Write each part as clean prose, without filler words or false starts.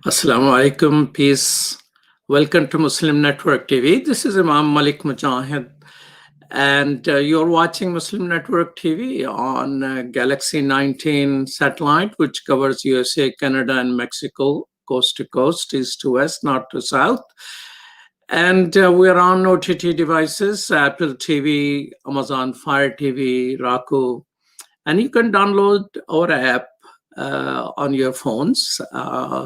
Assalamu alaikum, peace. Welcome to Muslim Network TV. This is Imam Malik Mujahid, and you're watching Muslim Network TV on Galaxy 19 satellite, which covers USA, Canada, and Mexico, coast to coast, east to west, north to south. And we're on OTT devices, Apple TV, Amazon Fire TV, Roku, and you can download our app on your phones.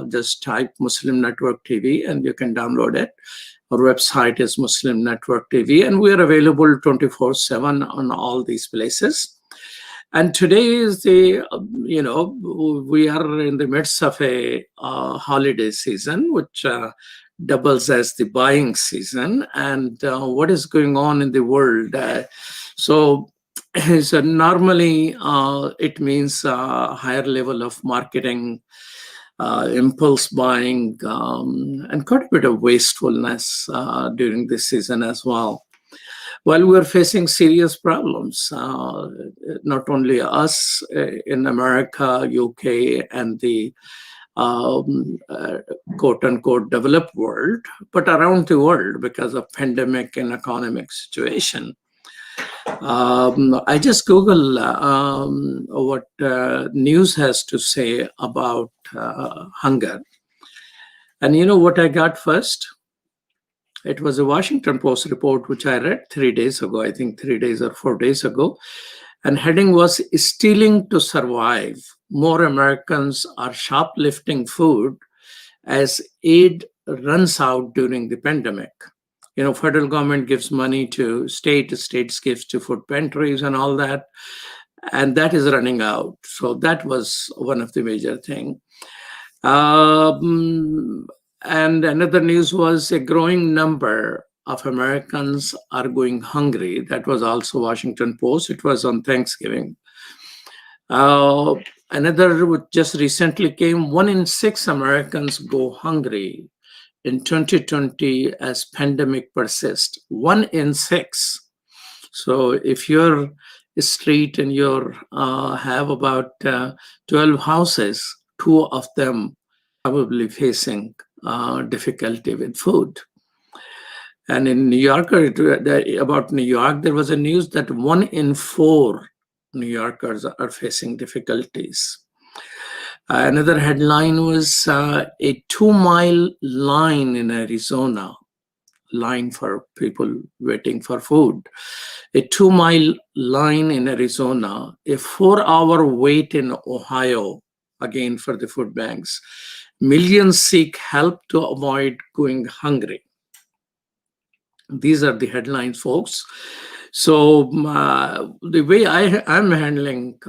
Just type Muslim Network TV and you can download it. Our website is Muslim Network TV, and we are available 24/7 on all these places. And today is we are in the midst of a holiday season, which doubles as the buying season. And what is going on in the world? So normally it means a higher level of marketing, impulse buying, and quite a bit of wastefulness during this season as well. Well, we're facing serious problems, not only us in America, UK, and the quote unquote developed world, but around the world because of pandemic and economic situation. I just Google what news has to say about hunger. And you know what I got first? It was a Washington Post report, which I read 3 days ago, I think 3 days or 4 days ago. And heading was "Stealing to Survive. More Americans are shoplifting food as aid runs out during the pandemic." You know, federal government gives money to states gives to food pantries and all that, and that is running out. So that was one of the major things. And another news was a growing number of Americans are going hungry. That was also Washington Post. It was on Thanksgiving. Another which just recently came, 1 in 6 Americans go hungry in 2020 as pandemic persists. 1 in 6. So if you're a street and you have about 12 houses, 2 of them probably facing difficulty with food. And in New York, about New York, there was a news that 1 in 4 New Yorkers are facing difficulties. Another headline was a 2-mile line in Arizona, line for people waiting for food. A 2-mile line in Arizona, a 4-hour wait in Ohio, again for the food banks. Millions seek help to avoid going hungry. These are the headlines, folks. So the way I'm handling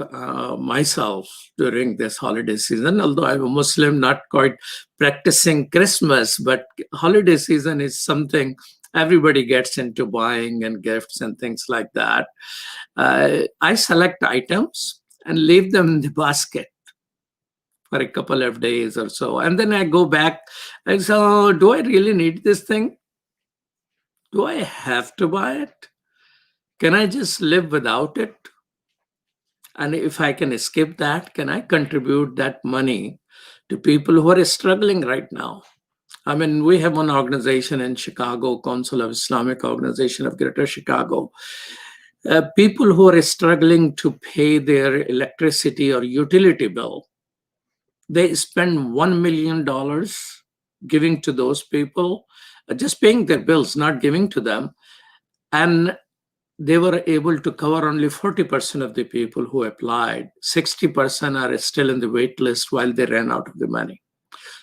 myself during this holiday season, although I'm a Muslim, not quite practicing Christmas, but holiday season is something everybody gets into, buying and gifts and things like that. I select items and leave them in the basket for a couple of days or so. And then I go back and say, oh, do I really need this thing? Do I have to buy it? Can I just live without it? And if I can escape that, can I contribute that money to people who are struggling right now? I mean, we have one organization in Chicago, Council of Islamic Organization of Greater Chicago. People who are struggling to pay their electricity or utility bill, they spend $1 million giving to those people, just paying their bills, not giving to them. And they were able to cover only 40% of the people who applied. 60% are still in the wait list while they ran out of the money.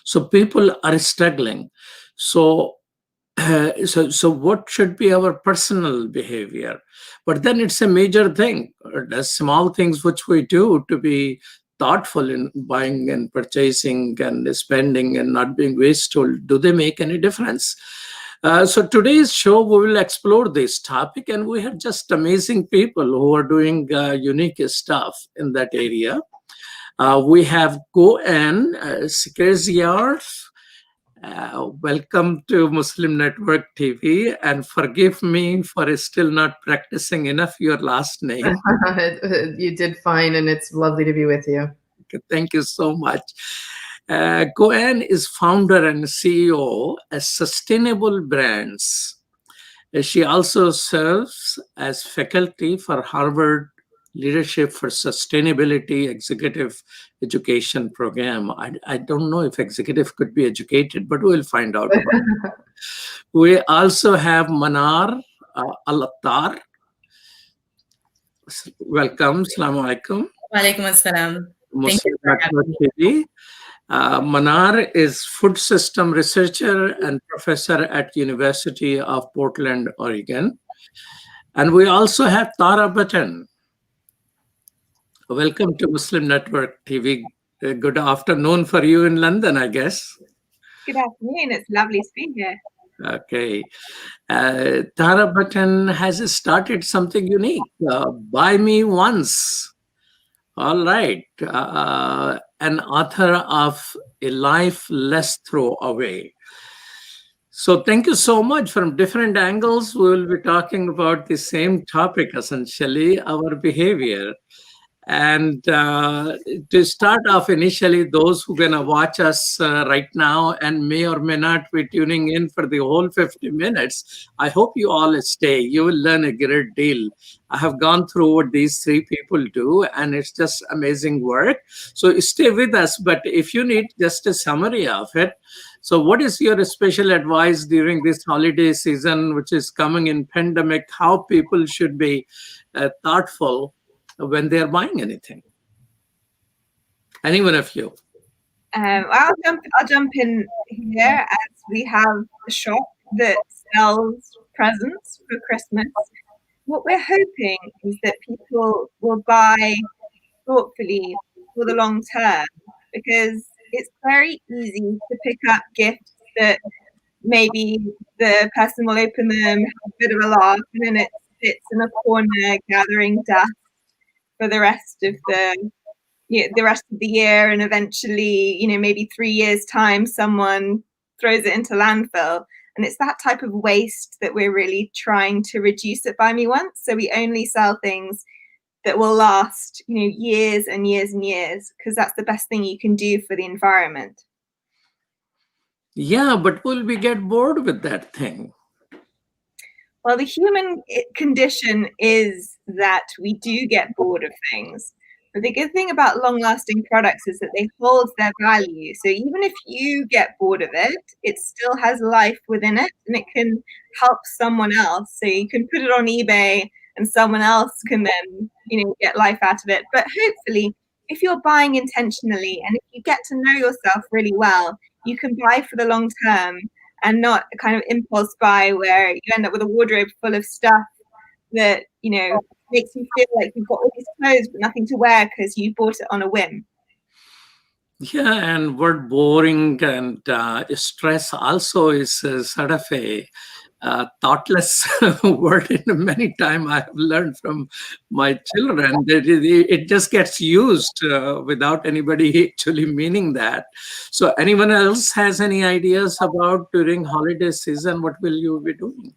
So people are struggling. So what should be our personal behavior? But then it's a major thing. There's small things which we do to be thoughtful in buying and purchasing and spending and not being wasteful. Do they make any difference? So today's show, we will explore this topic, and we have just amazing people who are doing unique stuff in that area. We have KoAnn Skrzyniarz. Welcome to Muslim Network TV, and forgive me for still not practicing enough your last name. You did fine, and it's lovely to be with you. Thank you so much. KoAnn is founder and CEO at Sustainable Brands. She also serves as faculty for Harvard Leadership for Sustainability Executive Education Program. I don't know if executive could be educated, but we'll find out about it. We also have Manar, Alattar. Welcome. Assalamu alaikum. Walaikum assalam. Thank you for having me. Manar is food system researcher and professor at University of Portland, Oregon. And we also have Tara Button. Welcome to Muslim Network TV. Good afternoon for you in London, I guess. Good afternoon. It's lovely to be here. Okay. Tara Button has started something unique, BuyMeOnce. All right. An author of A Life Less Throwaway. So thank you so much. From different angles, we will be talking about the same topic, essentially, our behavior. And to start off initially, those who are going to watch us right now and may or may not be tuning in for the whole 50 minutes, I hope you all stay. You will learn a great deal. I have gone through what these three people do, and it's just amazing work. So stay with us. But if you need just a summary of it, so what is your special advice during this holiday season, which is coming in pandemic, how people should be thoughtful when they're buying anything? Any one of you? I'll jump in here, as we have a shop that sells presents for Christmas. What we're hoping is that people will buy thoughtfully for the long term, because it's very easy to pick up gifts that maybe the person will open them, have a bit of a laugh, and then it sits in a corner gathering dust for the rest of the year, and eventually, maybe 3 years time, someone throws it into landfill. And it's that type of waste that we're really trying to reduce at BuyMeOnce. So we only sell things that will last, years and years and years, because that's the best thing you can do for the environment. Yeah, but will we get bored with that thing? Well, the human condition is that we do get bored of things. But the good thing about long-lasting products is that they hold their value. So even if you get bored of it, it still has life within it, and it can help someone else. So you can put it on eBay and someone else can then, get life out of it. But hopefully, if you're buying intentionally and if you get to know yourself really well, you can buy for the long term and not a kind of impulse buy where you end up with a wardrobe full of stuff that, makes you feel like you've got all these clothes but nothing to wear because you bought it on a whim. Yeah, and word boring and stress also is sort of a thoughtless word. Many times I have learned from my children that it just gets used without anybody actually meaning that. So anyone else has any ideas about during holiday season, what will you be doing?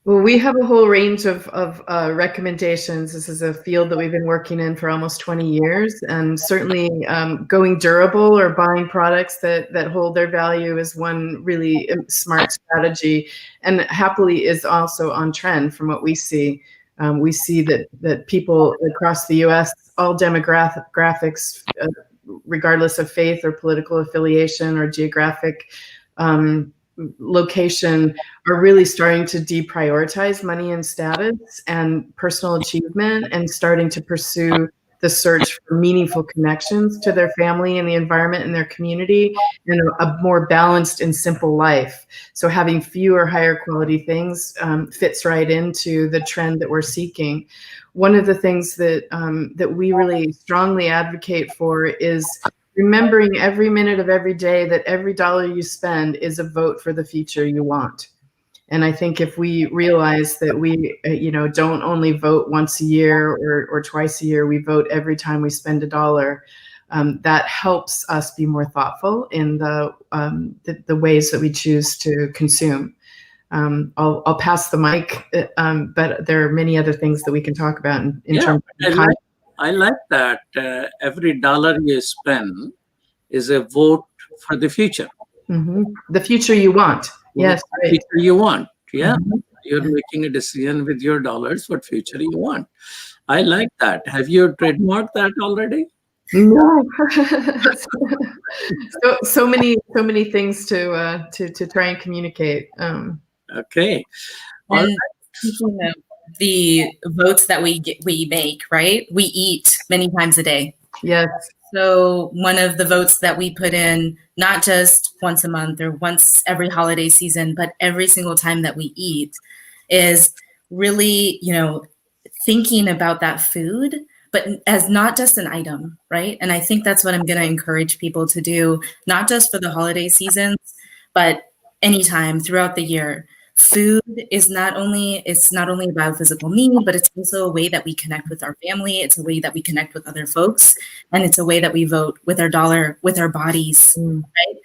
Well, we have a whole range of recommendations. This is a field that we've been working in for almost 20 years, and certainly going durable or buying products that hold their value is one really smart strategy, and happily is also on trend from what we see. We see that people across the U.S., all demographics, regardless of faith or political affiliation or geographic location, are really starting to deprioritize money and status and personal achievement, and starting to pursue the search for meaningful connections to their family and the environment and their community, and a more balanced and simple life. So having fewer higher quality things fits right into the trend that we're seeking. One of the things that we really strongly advocate for is remembering every minute of every day that every dollar you spend is a vote for the future you want. And I think if we realize that we, don't only vote once a year or twice a year, we vote every time we spend a dollar, that helps us be more thoughtful in the ways that we choose to consume. I'll pass the mic, but there are many other things that we can talk about in terms of I like that. Every dollar you spend is a vote for the future. The future you want. Yes, right. Future you want. Yeah. You're Yeah. making a decision with your dollars what future you want. I like that. Have you trademarked that already? No. so many things to try and communicate. Okay. And speaking of the votes that we make, right? We eat many times a day. Yes. So one of the votes that we put in, not just once a month or once every holiday season, but every single time that we eat, is really, thinking about that food, but as not just an item, right? And I think that's what I'm going to encourage people to do, not just for the holiday seasons, but anytime throughout the year. Food is not only a biophysical need, but it's also a way that we connect with our family. It's a way that we connect with other folks, and it's a way that we vote with our dollar, with our bodies, right?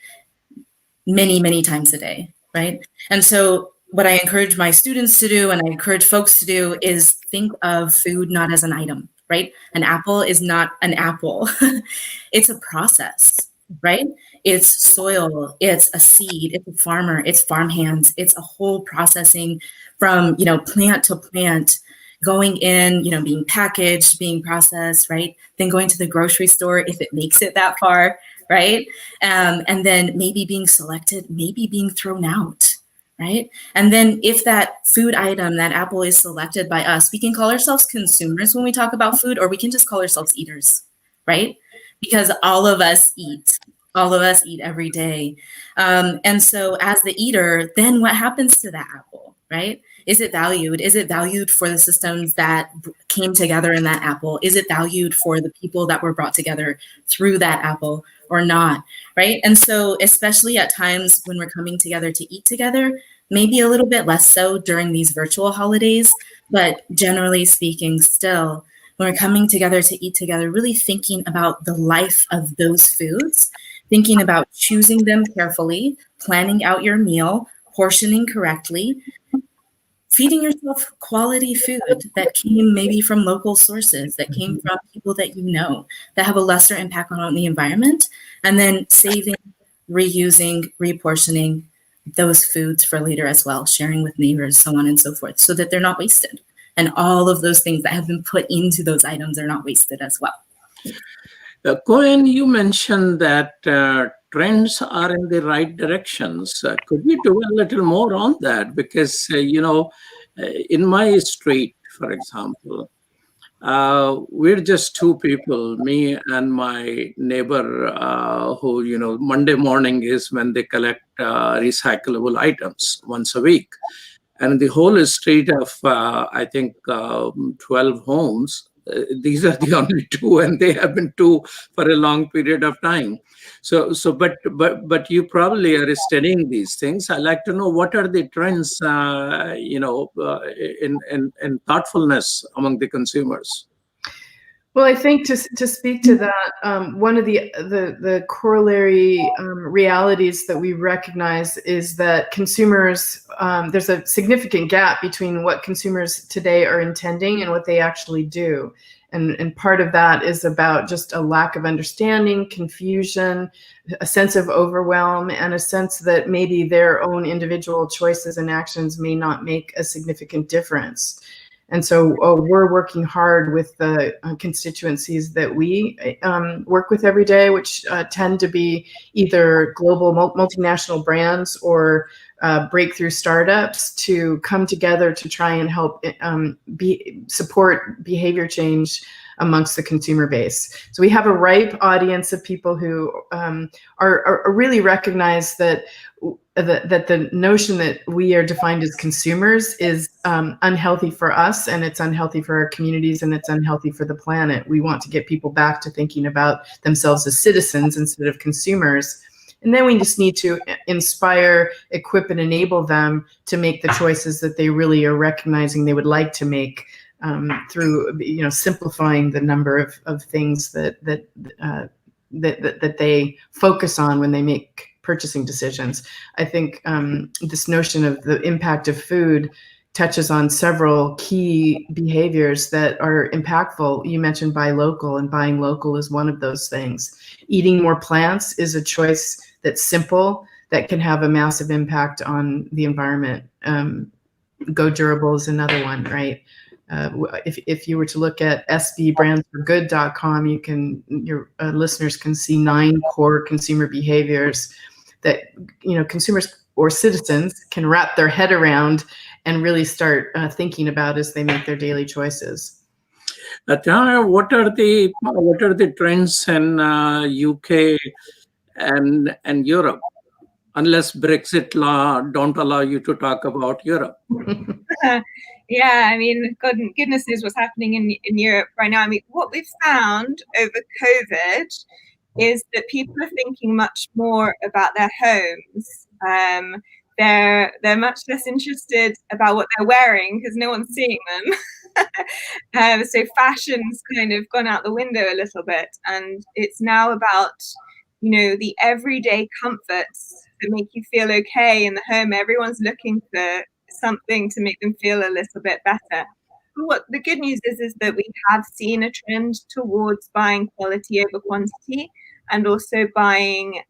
Many, many times a day, right? And so what I encourage my students to do, and I encourage folks to do, is think of food not as an item, right? An apple is not an apple. It's a process, right? It's soil, it's a seed, it's a farmer, it's farmhands, it's a whole processing from, plant to plant, going in, being packaged, being processed, right? Then going to the grocery store if it makes it that far, right? And then maybe being selected, maybe being thrown out, right? And then if that food item, that apple, is selected by us, we can call ourselves consumers when we talk about food, or we can just call ourselves eaters, right? Because all of us eat every day. And so as the eater, then what happens to that apple, right? Is it valued? Is it valued for the systems that came together in that apple? Is it valued for the people that were brought together through that apple or not, right? And so especially at times when we're coming together to eat together, maybe a little bit less so during these virtual holidays, but generally speaking still, when we're coming together to eat together, really thinking about the life of those foods, thinking about choosing them carefully, planning out your meal, portioning correctly, feeding yourself quality food that came maybe from local sources, that came from people that you know, that have a lesser impact on the environment, and then saving, reusing, reportioning those foods for later as well, sharing with neighbors, so on and so forth, so that they're not wasted. And all of those things that have been put into those items are not wasted as well. KoAnn, you mentioned that trends are in the right directions. Could you do a little more on that? Because, in my street, for example, we're just two people, me and my neighbor, who, Monday morning is when they collect recyclable items once a week. And the whole street of, I think, 12 homes, these are the only two, and they have been two for a long period of time. But you probably are studying these things. I'd like to know, what are the trends, in thoughtfulness among the consumers? Well, I think to speak to that, one of the corollary realities that we recognize is that consumers, there's a significant gap between what consumers today are intending and what they actually do. And part of that is about just a lack of understanding, confusion, a sense of overwhelm, and a sense that maybe their own individual choices and actions may not make a significant difference. And so we're working hard with the constituencies that we work with every day, which tend to be either global multinational brands or breakthrough startups, to come together to try and help support behavior change amongst the consumer base. So we have a ripe audience of people who are really recognize that the notion that we are defined as consumers is unhealthy for us, and it's unhealthy for our communities, and it's unhealthy for the planet. We want to get people back to thinking about themselves as citizens instead of consumers. And then we just need to inspire, equip, and enable them to make the choices that they really are recognizing they would like to make, through simplifying the number of things that they focus on when they make purchasing decisions. I think this notion of the impact of food touches on several key behaviors that are impactful. You mentioned buy local, and buying local is one of those things. Eating more plants is a choice that's simple, that can have a massive impact on the environment. Go Durable is another one, right? If you were to look at sbbrandsforgood.com, your listeners can see 9 core consumer behaviors that consumers or citizens can wrap their head around and really start thinking about as they make their daily choices. Tara, what are the trends in UK and Europe? Unless Brexit law don't allow you to talk about Europe. Yeah, I mean, goodness knows what's happening in Europe right now. I mean, what we've found over COVID is that people are thinking much more about their homes. They're much less interested about what they're wearing because no one's seeing them. So fashion's kind of gone out the window a little bit, and it's now about the everyday comforts that make you feel okay in the home. Everyone's looking for something to make them feel a little bit better. But what the good news is that we have seen a trend towards buying quality over quantity, and also buying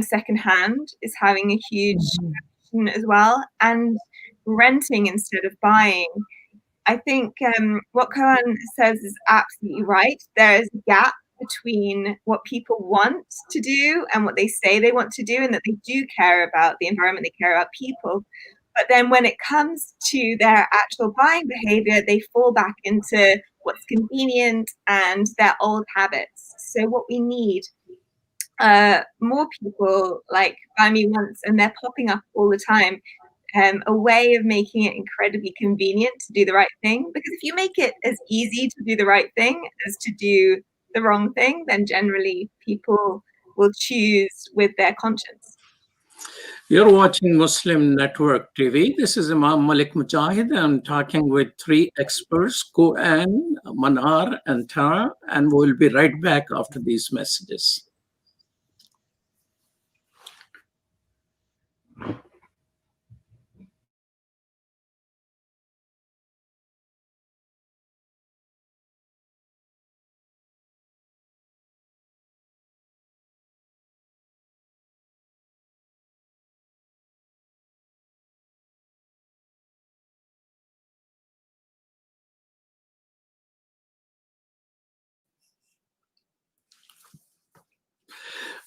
secondhand is having a huge traction as well, and renting instead of buying. I think what KoAnn says is absolutely right. There is a gap between what people want to do and what they say they want to do, and that they do care about the environment, they care about people. But then when it comes to their actual buying behavior, they fall back into what's convenient and their old habits. So what we need, more people like BuyMeOnce, and they're popping up all the time, a way of making it incredibly convenient to do the right thing. Because if you make it as easy to do the right thing as to do the wrong thing, then generally people will choose with their conscience. You're watching Muslim Network TV. This is Imam Malik Mujahid. I'm talking with 3 experts, KoAnn, Manar, and Tara, and we'll be right back after these messages.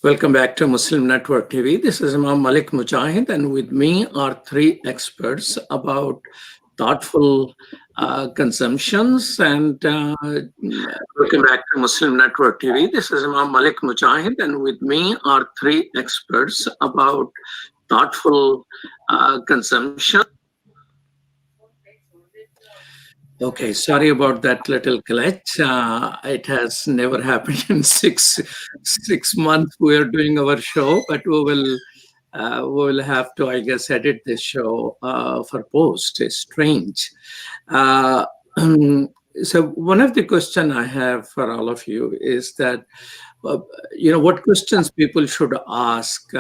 Welcome back to Muslim Network TV. This is Imam Malik Mujahid, and with me are 3 experts about thoughtful consumptions. And welcome back to Muslim Network TV. This is Imam Malik Mujahid, and with me are 3 experts about thoughtful consumption. Okay, sorry about that little glitch. It has never happened in six months we are doing our show, but we will have to, I guess, edit this show for post. It's strange. So one of the questions I have for all of you is that, what questions people should ask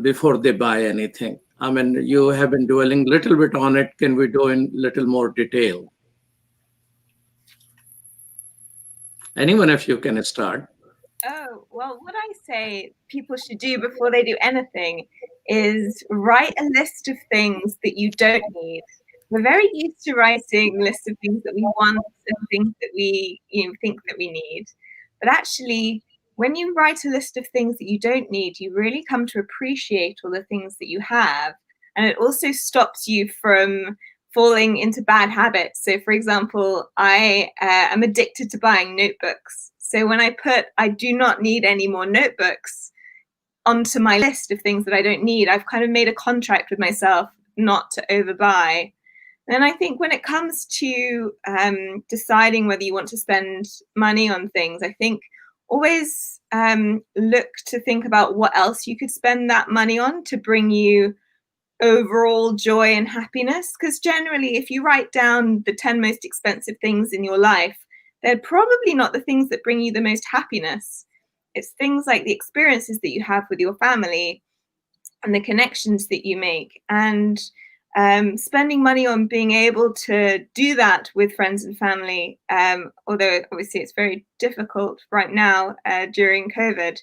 before they buy anything. I mean, you have been dwelling a little bit on it. Can we do in little more detail? Anyone of you can start. Oh, well, what I say people should do before they do anything is write a list of things that you don't need. We're very used to writing lists of things that we want and things that we think that we need. But actually, when you write a list of things that you don't need, you really come to appreciate all the things that you have. And it also stops you from falling into bad habits. So, for example, I am addicted to buying notebooks. So when I put I do not need any more notebooks onto my list of things that I don't need, I've kind of made a contract with myself not to overbuy. And I think when it comes to deciding whether you want to spend money on things, I think always look to think about what else you could spend that money on to bring you overall joy and happiness. Because generally, if you write down the 10 most expensive things in your life, they're probably not the things that bring you the most happiness. It's things like the experiences that you have with your family and the connections that you make. And spending money on being able to do that with friends and family, although obviously it's very difficult right now during COVID,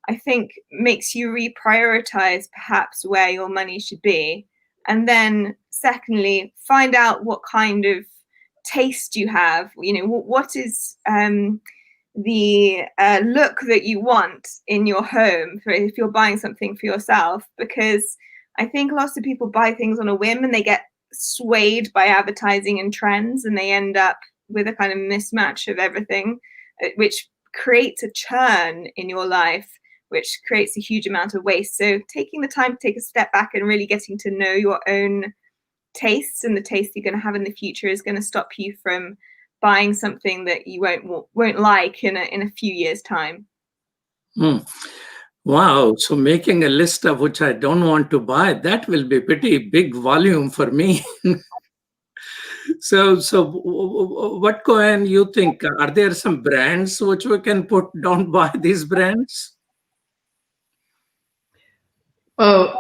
I think makes you reprioritize perhaps where your money should be. And then secondly, find out what kind of taste you have. What is the look that you want in your home if you're buying something for yourself, because I think lots of people buy things on a whim and they get swayed by advertising and trends, and they end up with a kind of mismatch of everything, which creates a churn in your life, which creates a huge amount of waste. So taking the time to take a step back and really getting to know your own tastes and the taste you're going to have in the future is going to stop you from buying something that you won't like in a few years' time. Wow. So making a list of which I don't want to buy, that will be pretty big volume for me. So what, KoAnn, you think? Are there some brands which we can put, don't buy these brands? Oh,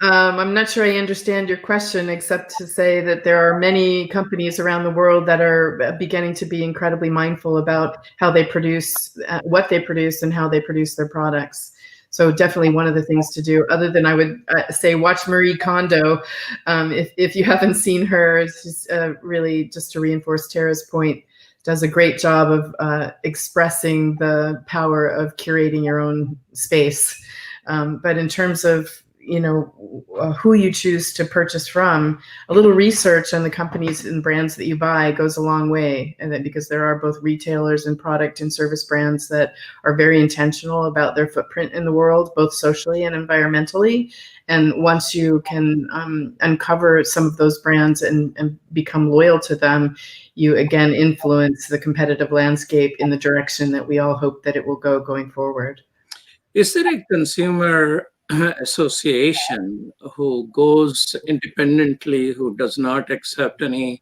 I'm not sure I understand your question, except to say that there are many companies around the world that are beginning to be incredibly mindful about how they produce, what they produce, and how they produce their products. So definitely one of the things to do, other than I would say watch Marie Kondo. If you haven't seen her, she's really, just to reinforce Tara's point, does a great job of expressing the power of curating your own space. But in terms of who you choose to purchase from, a little research on the companies and brands that you buy goes a long way. And then, because there are both retailers and product and service brands that are very intentional about their footprint in the world, both socially and environmentally. And once you can uncover some of those brands and become loyal to them, you again influence the competitive landscape in the direction that we all hope that it will go going forward. Is there a consumer association who goes independently, who does not accept any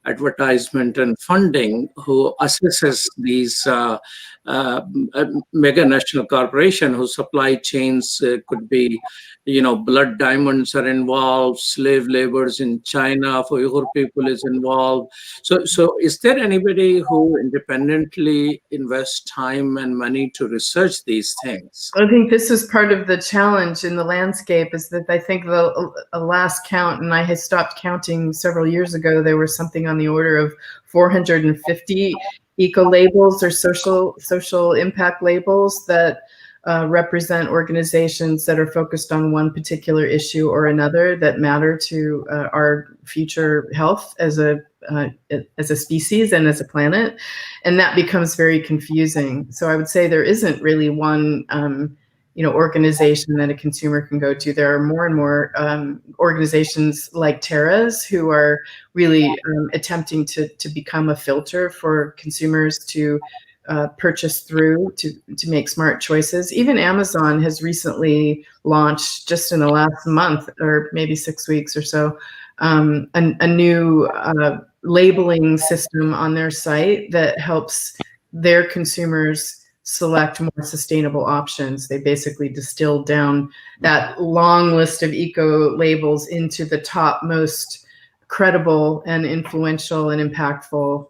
advertisement and funding, who assesses these mega national corporation whose supply chains could be, blood diamonds are involved, slave labors in China for Uyghur people is involved. So is there anybody who independently invests time and money to research these things? I think this is part of the challenge in the landscape, is that I think the last count, and I had stopped counting several years ago, there was something on the order of 450 eco labels or social impact labels that represent organizations that are focused on one particular issue or another that matter to our future health as a species and as a planet, and that becomes very confusing. So I would say there isn't really one organization that a consumer can go to. There are more and more organizations like Tara's who are really attempting to become a filter for consumers to purchase through to make smart choices. Even Amazon has recently launched, just in the last month or maybe 6 weeks or so, a new labeling system on their site that helps their consumers select more sustainable options. They basically distilled down that long list of eco labels into the top most credible and influential and impactful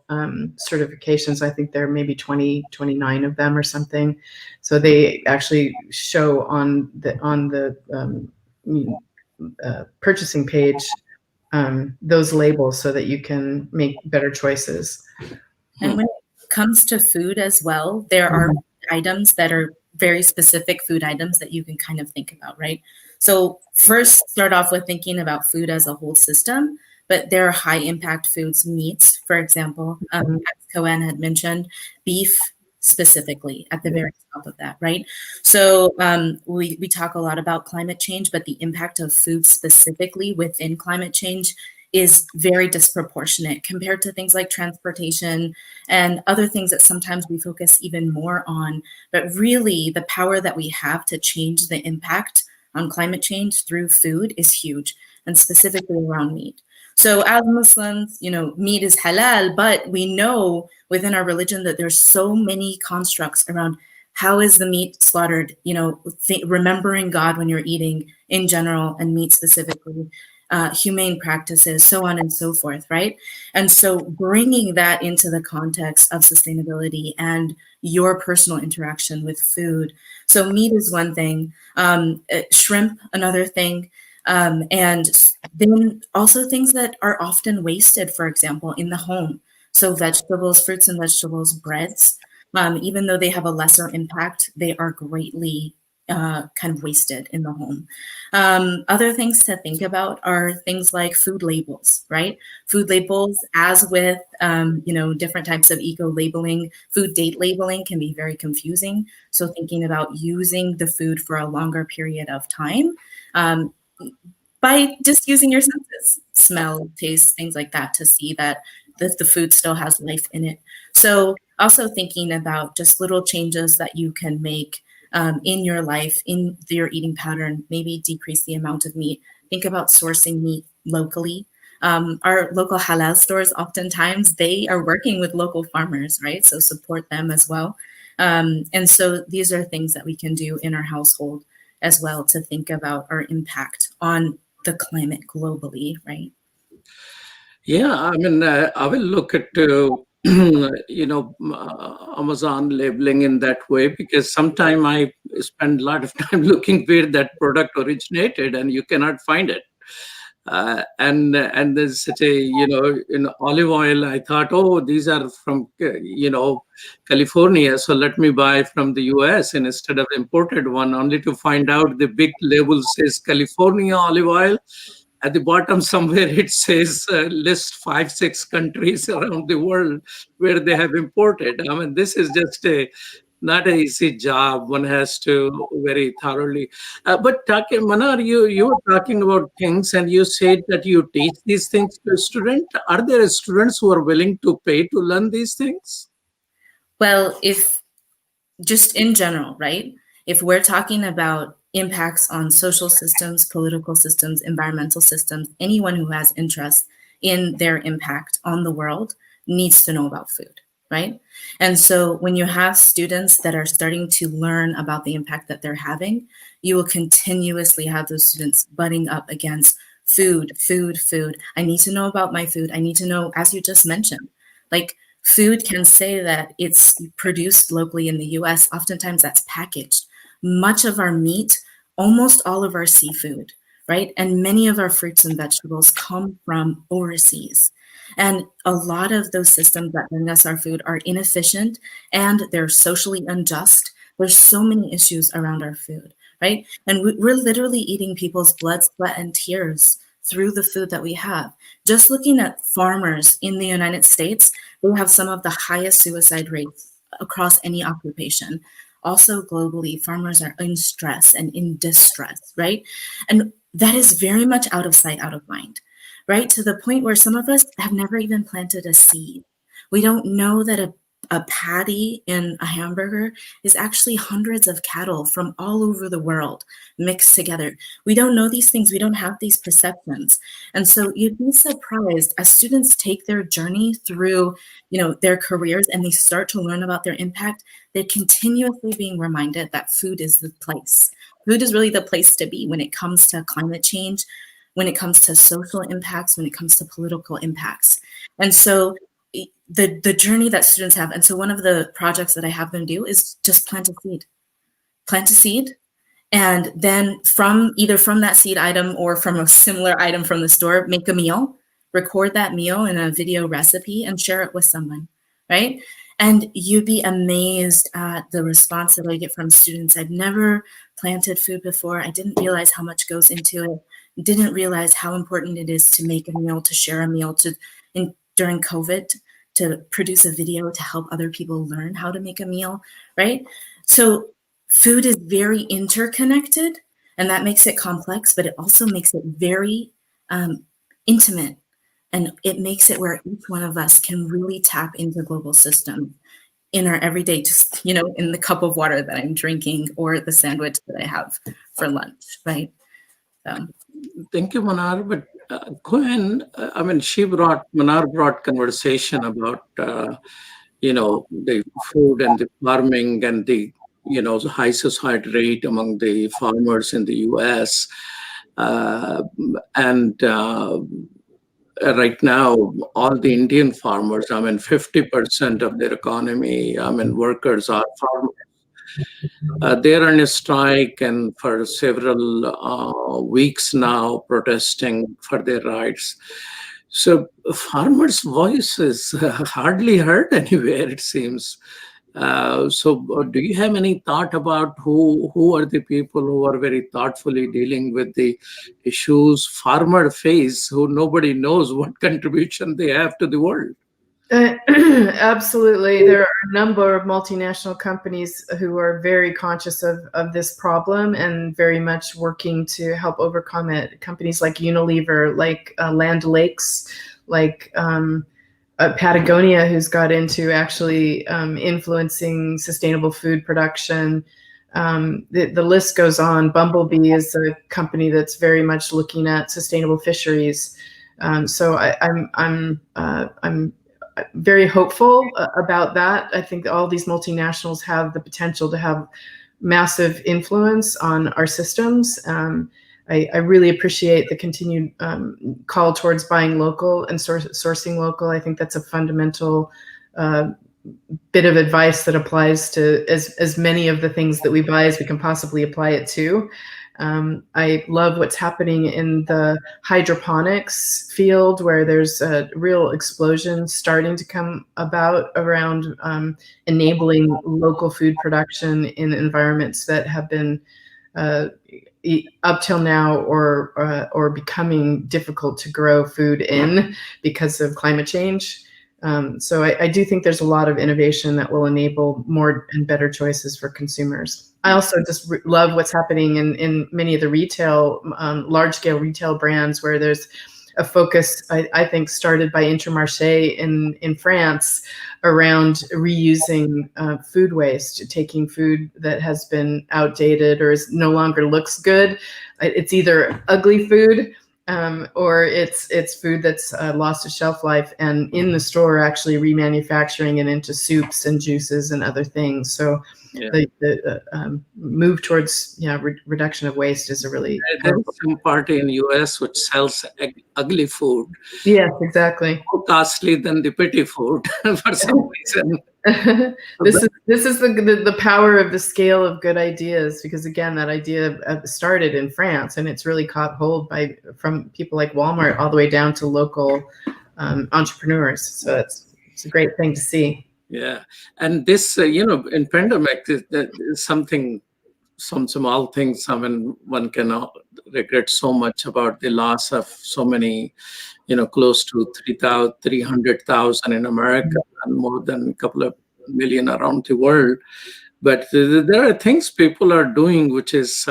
certifications. I think there are maybe 29 of them or something. So they actually show on the purchasing page those labels so that you can make better choices. And when it comes to food as well, there are items that are very specific food items that you can kind of think about, right? So first, start off with thinking about food as a whole system, but there are high impact foods, meats, for example, as KoAnn had mentioned, beef specifically at the very top of that, right? So we talk a lot about climate change, but the impact of food specifically within climate change is very disproportionate compared to things like transportation and other things that sometimes we focus even more on. But really, the power that we have to change the impact on climate change through food is huge, and specifically around meat. So as Muslims, meat is halal, but we know within our religion that there's so many constructs around how is the meat slaughtered, remembering God when you're eating in general and meat specifically. humane practices, so on and so forth, right? And so bringing that into the context of sustainability and your personal interaction with food. So meat is one thing, shrimp, another thing, and then also things that are often wasted, for example, in the home. So vegetables, fruits and vegetables, breads, even though they have a lesser impact, they are greatly kind of wasted in the home. Other things to think about are things like food labels, right? Food labels, as with different types of eco-labeling, food date labeling can be very confusing. So thinking about using the food for a longer period of time by just using your senses, smell, taste, things like that, to see that the food still has life in it. So also thinking about just little changes that you can make in your life, in your eating pattern, maybe decrease the amount of meat. Think about sourcing meat locally. Our local halal stores, oftentimes, they are working with local farmers, right? So support them as well. And so these are things that we can do in our household as well to think about our impact on the climate globally, right? Yeah, I mean, I will look at Amazon labeling in that way, because sometimes I spend a lot of time looking where that product originated, and you cannot find it. And there's such a, in olive oil, I thought, oh, these are from California, so let me buy from the US instead of imported one, only to find out the big label says California olive oil. At the bottom somewhere it says list 5-6 countries around the world where they have imported. I mean, this is just not an easy job. One has to very thoroughly. But Manar, you were talking about things, and you said that you teach these things to students. Are there students who are willing to pay to learn these things? Well, if just in general, right? If we're talking about impacts on social systems, political systems, environmental systems, anyone who has interest in their impact on the world needs to know about food, right? And so when you have students that are starting to learn about the impact that they're having, you will continuously have those students butting up against food, food, food. I need to know about my food. I need to know, as you just mentioned, like food can say that it's produced locally in the US. Oftentimes that's packaged. Much of our meat, almost all of our seafood, right? And many of our fruits and vegetables come from overseas. And a lot of those systems that bring us our food are inefficient and they're socially unjust. There's so many issues around our food, right? And we're literally eating people's blood, sweat, and tears through the food that we have. Just looking at farmers in the United States, they have some of the highest suicide rates across any occupation. Also globally, farmers are in stress and in distress, right? And that is very much out of sight, out of mind, right? To the point where some of us have never even planted a seed. We don't know that a patty in a hamburger is actually hundreds of cattle from all over the world mixed together. We don't know these things. We don't have these perceptions. And so you'd be surprised as students take their journey through, their careers and they start to learn about their impact, they're continuously being reminded that food is the place. Food is really the place to be when it comes to climate change, when it comes to social impacts, when it comes to political impacts. And so the journey that students have. And so one of the projects that I have them do is just plant a seed. And then either from that seed item or from a similar item from the store, make a meal, record that meal in a video recipe and share it with someone, right? And you'd be amazed at the response that I get from students. I've never planted food before. I didn't realize how much goes into it. Didn't realize how important it is to make a meal, to share a meal, during COVID, to produce a video to help other people learn how to make a meal, right? So food is very interconnected, and that makes it complex, but it also makes it very intimate. And it makes it where each one of us can really tap into global system in our everyday, just, in the cup of water that I'm drinking or the sandwich that I have for lunch, right? So. Thank you, Manar. But KoAnn, Manar brought conversation about, the food and the farming and the, high suicide rate among the farmers in the US. And right now, all the Indian farmers, 50% of their economy, workers are farmers. They're on a strike and for several weeks now protesting for their rights. So farmers' voice is hardly heard anywhere, it seems. Do you have any thought about who are the people who are very thoughtfully dealing with the issues farmer face, who nobody knows what contribution they have to the world? Absolutely. There are a number of multinational companies who are very conscious of this problem and very much working to help overcome it. Companies like Unilever, like Land Lakes, like Patagonia, who's got into actually influencing sustainable food production. The list goes on. Bumblebee is a company that's very much looking at sustainable fisheries. So I'm very hopeful about that. I think all these multinationals have the potential to have massive influence on our systems. I really appreciate the continued call towards buying local and sourcing local. I think that's a fundamental bit of advice that applies to as many of the things that we buy as we can possibly apply it to. I love what's happening in the hydroponics field, where there's a real explosion starting to come about around enabling local food production in environments that have been up till now or becoming difficult to grow food in because of climate change. So I do think there's a lot of innovation that will enable more and better choices for consumers. I also just love what's happening in many of the retail, large-scale retail brands, where there's a focus, I think, started by Intermarché in France around reusing food waste, taking food that has been outdated or is no longer looks good. It's either ugly food or it's food that's lost its shelf life, and in the store actually remanufacturing it into soups and juices and other things. So the move towards reduction of waste is a really there's some party in the US which sells ugly food. Yes, exactly. More costly than the pretty food for some reason. This is the power of the scale of good ideas, because again, that idea started in France and it's really caught hold from people like Walmart all the way down to local entrepreneurs. So it's a great thing to see. Yeah, and this in pandemic is something, some small things. One cannot regret so much about the loss of so many, close to 300,000 in America and more than a couple of million around the world. But there are things people are doing which is,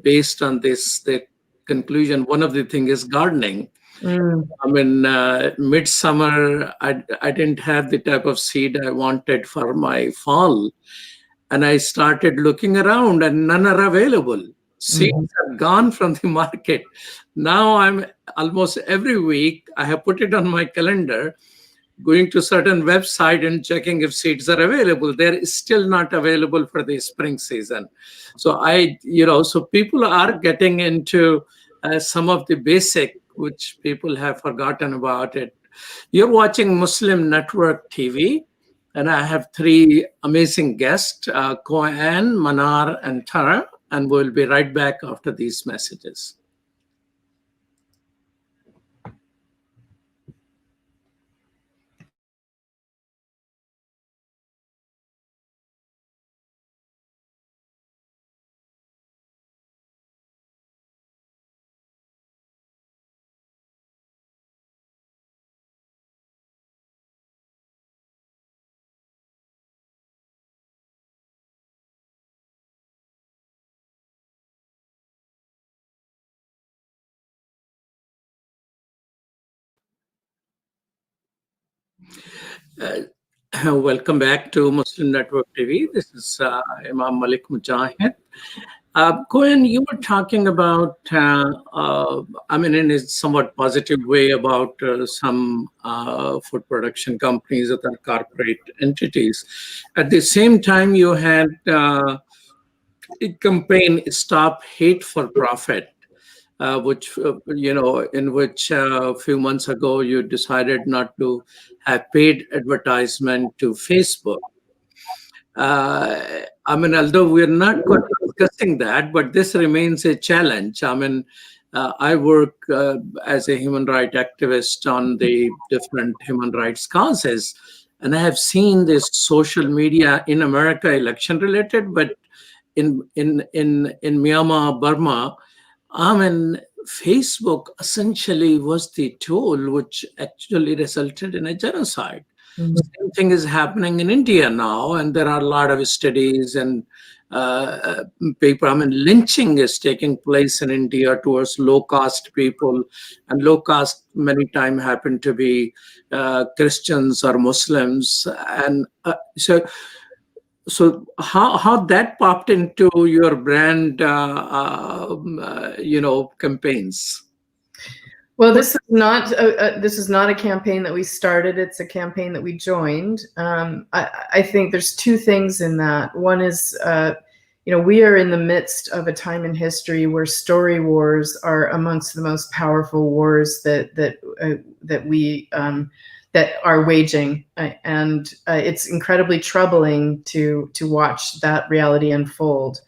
based on this, the conclusion. One of the things is gardening. Midsummer, I didn't have the type of seed I wanted for my fall. And I started looking around and none are available. Seeds are gone from the market. Now I'm almost every week, I have put it on my calendar, going to certain website and checking if seeds are available. They're still not available for the spring season. So so people are getting into some of the basic, which people have forgotten about it. You're watching Muslim Network TV, and I have three amazing guests, KoAnn, Manar, and Tara, and we'll be right back after these messages. Welcome back to Muslim Network TV. This is Imam Malik Mujahid. KoAnn, you were talking about, in a somewhat positive way about some food production companies that are corporate entities. At the same time, you had campaign Stop Hate for Profit, which, in which a few months ago you decided not to have paid advertisement to Facebook. I mean, although we're not quite discussing that, but this remains a challenge. I mean, I work as a human rights activist on the different human rights causes, and I have seen this social media in America, election related, but in Myanmar, Burma, I mean, Facebook essentially was the tool which actually resulted in a genocide. Same thing is happening in India now, and there are a lot of studies and paper. I mean, lynching is taking place in India towards low-caste people, and low-caste many times happen to be Christians or Muslims, and so how that popped into your brand, campaigns? Well, this is not a campaign that we started. It's a campaign that we joined. I think there's two things in that. One is, we are in the midst of a time in history where story wars are amongst the most powerful wars that are waging, and it's incredibly troubling to watch that reality unfold,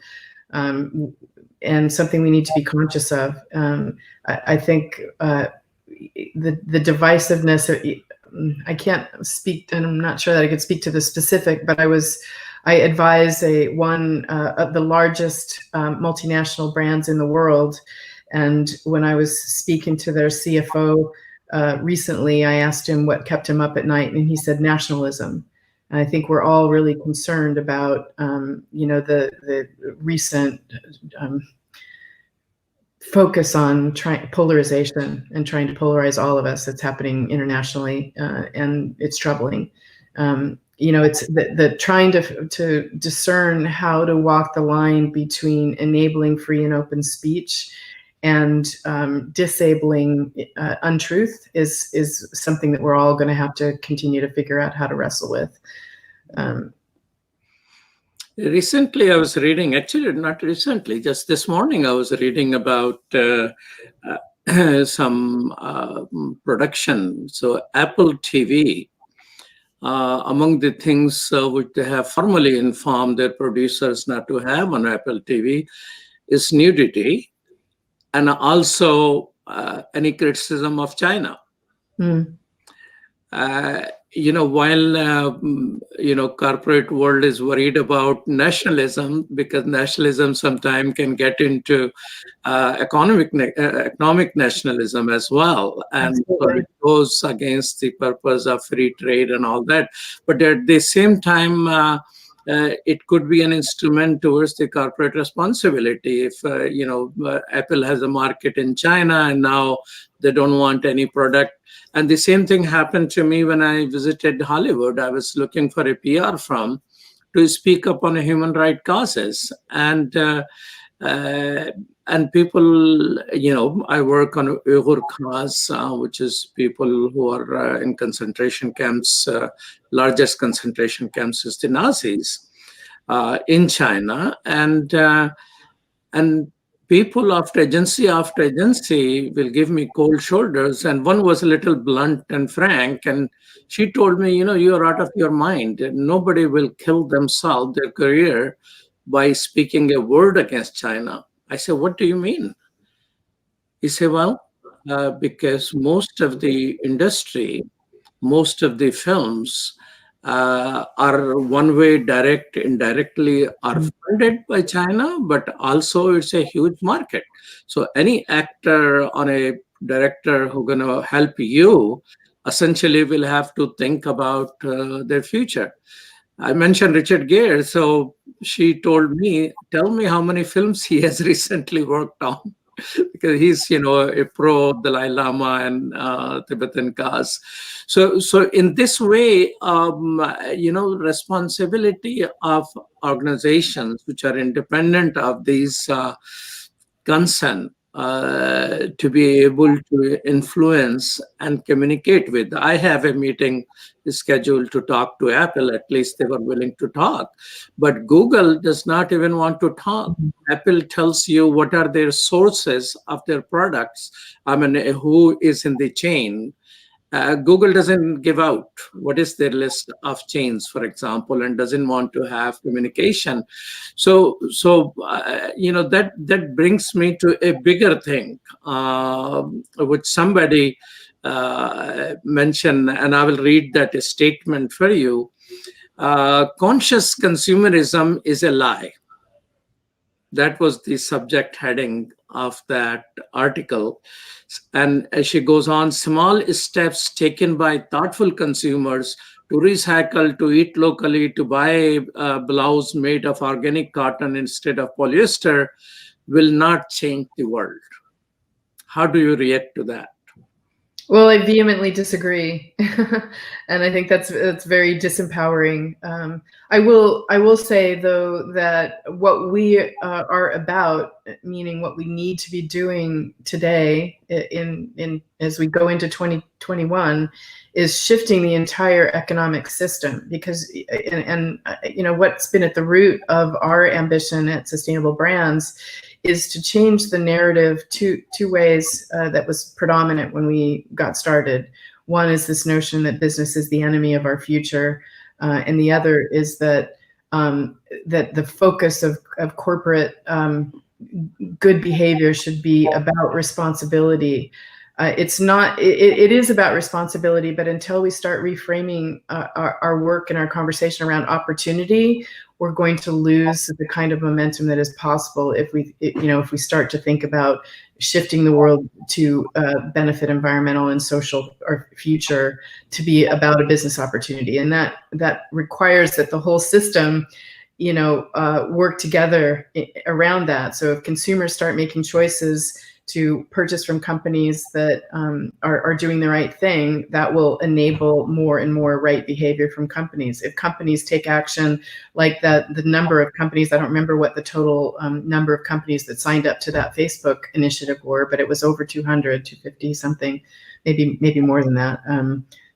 and something we need to be conscious of. I think the divisiveness. I can't speak, and I'm not sure that I could speak to the specific, but I advise one of the largest multinational brands in the world, and when I was speaking to their CFO recently, I asked him what kept him up at night, and he said nationalism. And I think we're all really concerned about, the recent focus on polarization and trying to polarize all of us. That's happening internationally, and it's troubling. It's the trying to discern how to walk the line between enabling free and open speech and disabling untruth is something that we're all going to have to continue to figure out how to wrestle with. Recently, I was reading, actually not recently, just this morning, I was reading about some production. So Apple TV, among the things which they have formally informed their producers not to have on Apple TV is nudity, and also any criticism of China. While corporate world is worried about nationalism, because nationalism sometimes can get into economic nationalism as well, and so it goes against the purpose of free trade and all that. But at the same time, it could be an instrument towards the corporate responsibility. If Apple has a market in China and now they don't want any product. And the same thing happened to me when I visited Hollywood. I was looking for a PR firm to speak up on human rights causes, and people, I work on Uyghur cause, which is people who are in concentration camps. Largest concentration camps is the Nazis in China, and people after agency will give me cold shoulders. And one was a little blunt and frank, and she told me, you're out of your mind. Nobody will kill themselves, their career, by speaking a word against China. I said, what do you mean? He said, well, because most of the industry, most of the films are one way, indirectly are funded by China, but also it's a huge market. So any actor or a director who's going to help you essentially will have to think about their future. I mentioned Richard Gere, so she told me, tell me how many films he has recently worked on. Because he's, a pro Dalai Lama and Tibetan cause. So in this way, responsibility of organizations which are independent of these concern to be able to influence and communicate with. I have a meeting scheduled to talk to Apple. At least they were willing to talk. But Google does not even want to talk. Apple tells you what are their sources of their products. I mean, who is in the chain. Google doesn't give out what is their list of chains, for example, and doesn't want to have communication. So that brings me to a bigger thing, which somebody mentioned, and I will read that statement for you. Conscious consumerism is a lie. That was the subject heading of that article. And as she goes on, small steps taken by thoughtful consumers to recycle, to eat locally, to buy a blouse made of organic cotton instead of polyester will not change the world. How do you react to that? Well, I vehemently disagree, and I think that's very disempowering. I will say though that what we are about, meaning what we need to be doing today, in as we go into 2021, is shifting the entire economic system. Because and what's been at the root of our ambition at Sustainable Brands is to change the narrative two ways that was predominant when we got started. One is this notion that business is the enemy of our future, and the other is that that the focus of corporate good behavior should be about responsibility. It's not. It is about responsibility, but until we start reframing our work and our conversation around opportunity, we're going to lose the kind of momentum that is possible if we start to think about shifting the world to benefit environmental and social or future to be about a business opportunity, and that requires that the whole system, work together around that. So if consumers start making choices to purchase from companies that are doing the right thing, that will enable more and more right behavior from companies. If companies take action like that, the number of companies, I don't remember what the total number of companies that signed up to that Facebook initiative were, but it was over 200, 250 something, maybe more than that.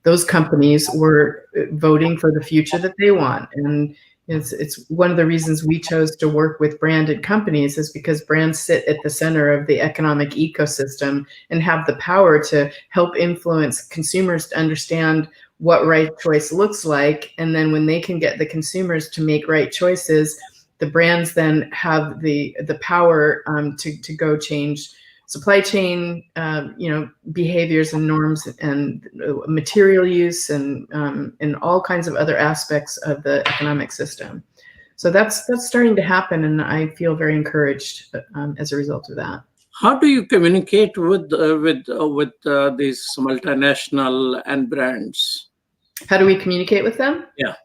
Those companies were voting for the future that they want. And it's one of the reasons we chose to work with branded companies, is because brands sit at the center of the economic ecosystem and have the power to help influence consumers to understand what right choice looks like. And then when they can get the consumers to make right choices, the brands then have the power to go change supply chain, behaviors and norms and material use and all kinds of other aspects of the economic system. So that's starting to happen, and I feel very encouraged as a result of that. How do you communicate with these multinational and brands? How do we communicate with them? Yeah.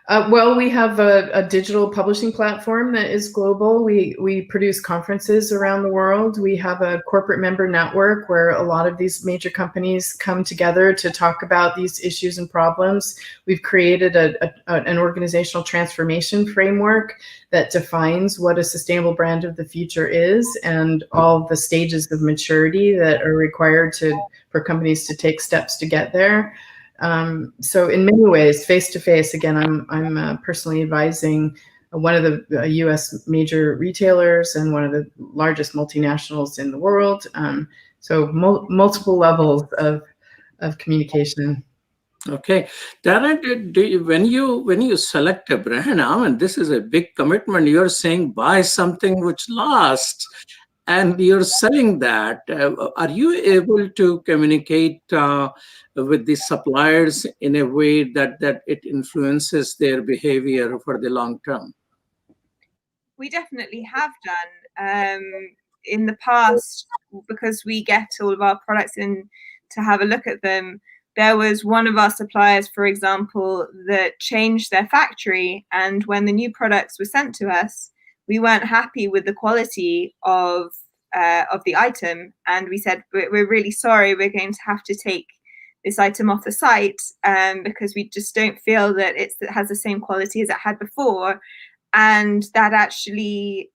Well, we have a digital publishing platform that is global. We produce conferences around the world. We have a corporate member network where a lot of these major companies come together to talk about these issues and problems. We've created an organizational transformation framework that defines what a sustainable brand of the future is and all the stages of maturity that are required for companies to take steps to get there. So in many ways, face-to-face, again, I'm personally advising one of the U.S. major retailers and one of the largest multinationals in the world. So multiple levels of communication. Okay, Darren, when you select a brand, I mean, this is a big commitment. You're saying buy something which lasts, and you're selling that. Are you able to communicate with the suppliers in a way that it influences their behavior for the long term? We definitely have done in the past, because we get all of our products in to have a look at them. There was one of our suppliers, for example, that changed their factory, and when the new products were sent to us, we weren't happy with the quality of the item, and we said, we're really sorry, we're going to have to take this item off the site because we just don't feel that it has the same quality as it had before. and that actually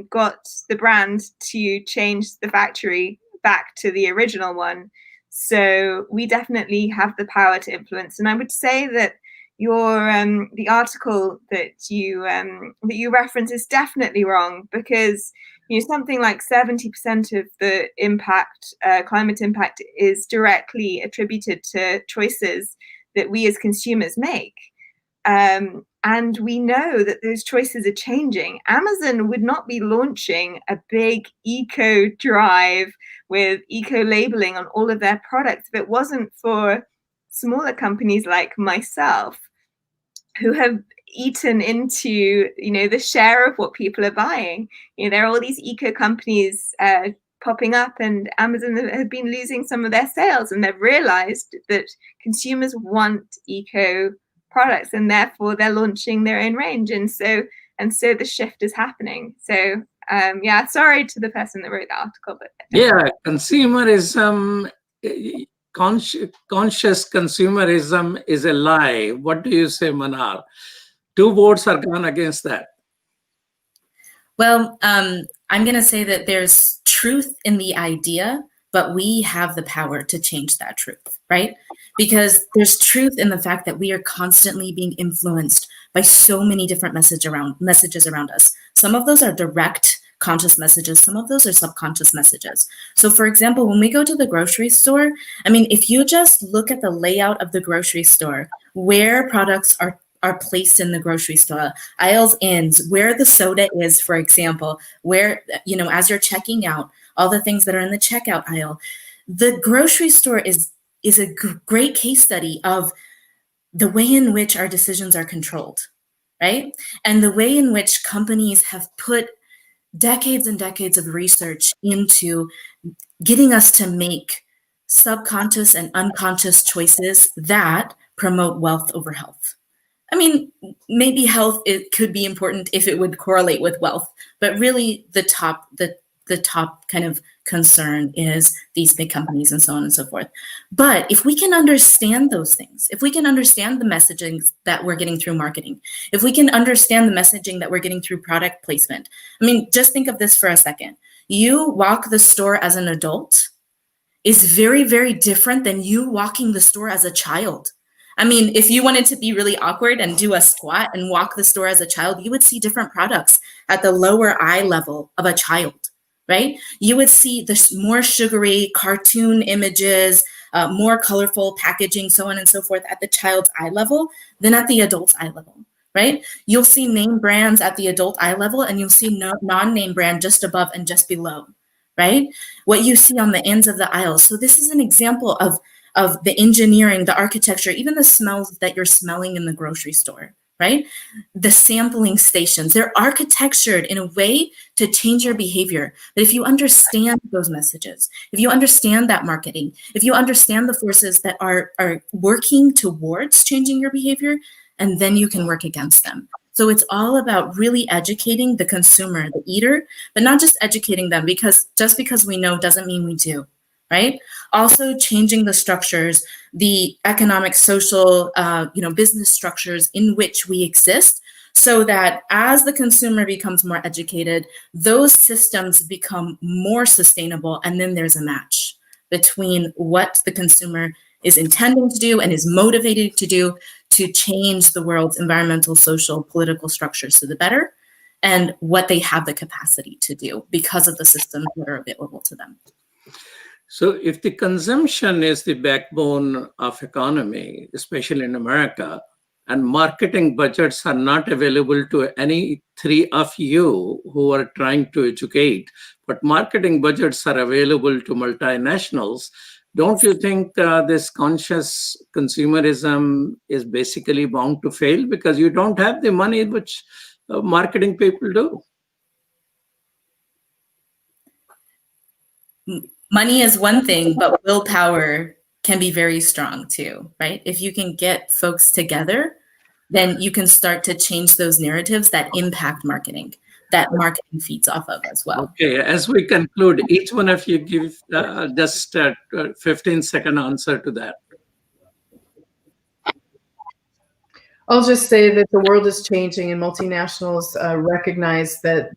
got the brand to change the factory back to the original one. So we definitely have the power to influence. And I would say that your the article that you reference is definitely wrong, because something like 70% of the impact, climate impact, is directly attributed to choices that we as consumers make. And we know that those choices are changing. Amazon would not be launching a big eco drive with eco labeling on all of their products if it wasn't for smaller companies like myself, who have eaten into the share of what people are buying. There are all these eco companies popping up, and Amazon have been losing some of their sales, and they've realized that consumers want eco products, and therefore they're launching their own range, and so the shift is happening. So yeah, sorry to the person that wrote the article, but yeah, consumerism, conscious consumerism is a lie. What do you say, Manar? 2 votes are gone against that. Well, I'm going to say that there's truth in the idea, but we have the power to change that truth, right? Because there's truth in the fact that we are constantly being influenced by so many different messages around us. Some of those are direct conscious messages. Some of those are subconscious messages. So for example, when we go to the grocery store, I mean, if you just look at the layout of the grocery store, where products are placed in the grocery store, aisles ends, where the soda is, for example, where, as you're checking out, all the things that are in the checkout aisle, the grocery store is a great case study of the way in which our decisions are controlled, right? And the way in which companies have put decades and decades of research into getting us to make subconscious and unconscious choices that promote wealth over health. I mean, maybe health, it could be important if it would correlate with wealth, but really the top kind of concern is these big companies and so on and so forth. But if we can understand those things, if we can understand the messaging that we're getting through marketing, if we can understand the messaging that we're getting through product placement, I mean, just think of this for a second. You walk the store as an adult is very, very different than you walking the store as a child. I mean, if you wanted to be really awkward and do a squat and walk the store as a child, you would see different products at the lower eye level of a child, right? You would see the more sugary cartoon images, more colorful packaging, so on and so forth at the child's eye level than at the adult's eye level, right? You'll see name brands at the adult eye level, and you'll see non-name brand just above and just below, right? What you see on the ends of the aisles. So this is an example of the engineering, the architecture, even the smells that you're smelling in the grocery store, right? The sampling stations, they're architectured in a way to change your behavior. But if you understand those messages, if you understand that marketing, if you understand the forces that are working towards changing your behavior, and then you can work against them. So it's all about really educating the consumer, the eater, but not just educating them, because just because we know doesn't mean we do. Right? Also changing the structures, the economic, social, business structures in which we exist, so that as the consumer becomes more educated, those systems become more sustainable, and then there's a match between what the consumer is intending to do and is motivated to do to change the world's environmental, social, political structures to the better, and what they have the capacity to do because of the systems that are available to them. So if the consumption is the backbone of economy, especially in America, and marketing budgets are not available to any 3 of you who are trying to educate, but marketing budgets are available to multinationals, don't you think this conscious consumerism is basically bound to fail because you don't have the money which marketing people do? Money is one thing, but willpower can be very strong too, right? If you can get folks together, then you can start to change those narratives that impact marketing, that marketing feeds off of as well. Okay, as we conclude, each one of you give just a 15-second answer to that. I'll just say that the world is changing, and multinationals recognize that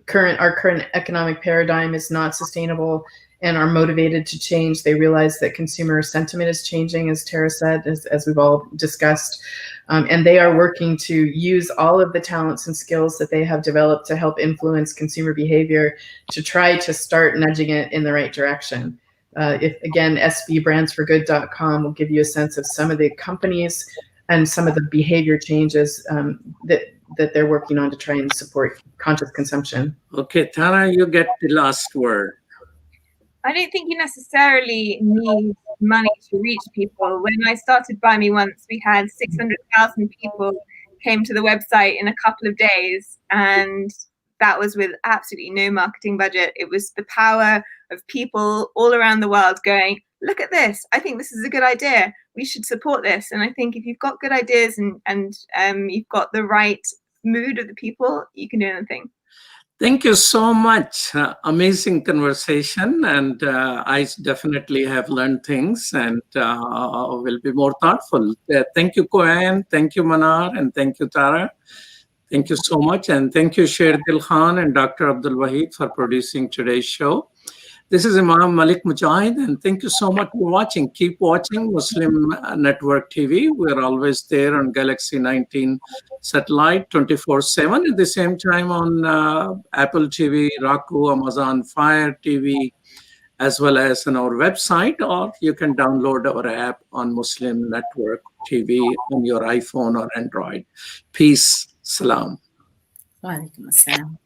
our current economic paradigm is not sustainable, and are motivated to change. They realize that consumer sentiment is changing, as Tara said, as we've all discussed, and they are working to use all of the talents and skills that they have developed to help influence consumer behavior, to try to start nudging it in the right direction. If again, sbbrandsforgood.com will give you a sense of some of the companies and some of the behavior changes that they're working on to try and support conscious consumption. Okay, Tara, you get the last word. I don't think you necessarily need money to reach people. When I started BuyMeOnce, we had 600,000 people came to the website in a couple of days, and that was with absolutely no marketing budget. It was the power of people all around the world going, look at this. I think this is a good idea. We should support this. And I think if you've got good ideas and you've got the right mood of the people, you can do anything. Thank you so much. Amazing conversation. And I definitely have learned things and will be more thoughtful. Thank you, KoAnn. Thank you, Manar. And thank you, Tara. Thank you so much. And thank you, Sher Dil Khan and Dr. Abdul Wahid for producing today's show. This is Imam Malik Mujahid, and thank you so much for watching. Keep watching Muslim Network TV. We're always there on Galaxy 19 satellite 24/7. At the same time on Apple TV, Roku, Amazon Fire TV, as well as on our website, or you can download our app on Muslim Network TV on your iPhone or Android. Peace. Salam. Wa alaikum assalam.